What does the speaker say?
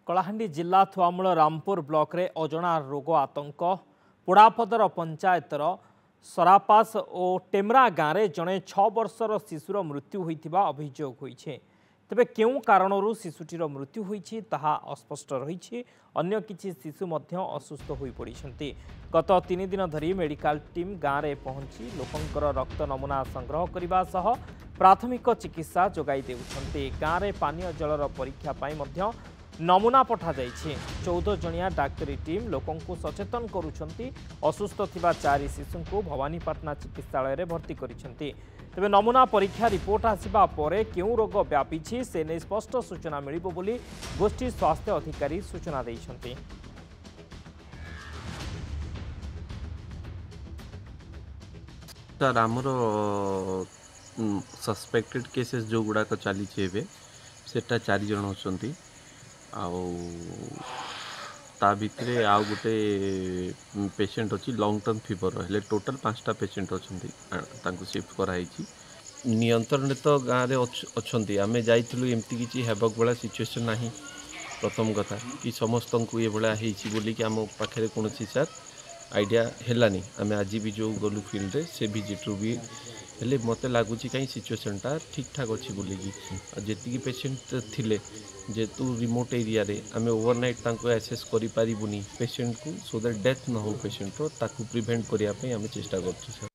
कलाहांडी जिला थुआमूल रामपुर ब्लॉक रे अजଣା रोग आतंक पोड़ापदर पंचायतर सरापास और टेमरा गाँव में जड़े 6 वर्षर शिशुर मृत्यु होइथिबा अभियोग होइछे। तेबे केउ कारणरू शिशुटीर मृत्यु होइछि ताहा अस्पष्ट रहिछि। अन्य किछि शिशु मध्य असुस्थ होई पड़िछन्ति। गत 3 दिन धरी मेडिकल टीम गाँव में पहुंची लोकंकर रक्त नमूना संग्रह करने सह प्राथमिक चिकित्सा जोगाई देउछन्ति। गाँव में पानीय जलर परीक्षा पाई मध्य नमूना पठा जाइछि। 14 जणिया डाक्तरी टीम लोकं को सचेतन करुछन्ति। असुस्थ थिबा 4 शिशु को भवानीपाटना चिकित्सालय रे भर्ती करिछन्ति। तेबे नमूना परीक्षा रिपोर्ट आसिबा परे केउ रोग व्यापीछि से नै स्पष्ट सूचना मिलिबो बोली गोष्ठी स्वास्थ्य अधिकारी सूचना दैछन्ति। सर आमर सस्पेक्टेड केसेस जो गुड़ाक चली सेटा 4 जन होचंती ता भितरे आउ गोटे पेशेंट अच्छी लॉन्ग टर्म फीवर हेले टोटल 5टा पेशेंट अच्छी तांको शिफ्ट कराई नियंत्रण तो गाँव में अच्छी आम जाइलु एमती किसी हेबक भाया सिचुएसन ना। प्रथम कथा कि समस्त को ये भाया बोलिक आम पाखे कौन सर आइडिया हेलानी आम आज भी जो गलु फील्ड से विजिट्रु भी हेले मत लगुच कहीं सिचुएसनटा ठीक ठाक अच्छी बोलिकी जी पेशेंट थिले जेतु रिमोट एरिया रे आम ओवरनाइट एसेस करें पेशेंट को सो दैट डेथ न हो पेशेंट ताकू प्रिवेंट करने चेष्टा कर।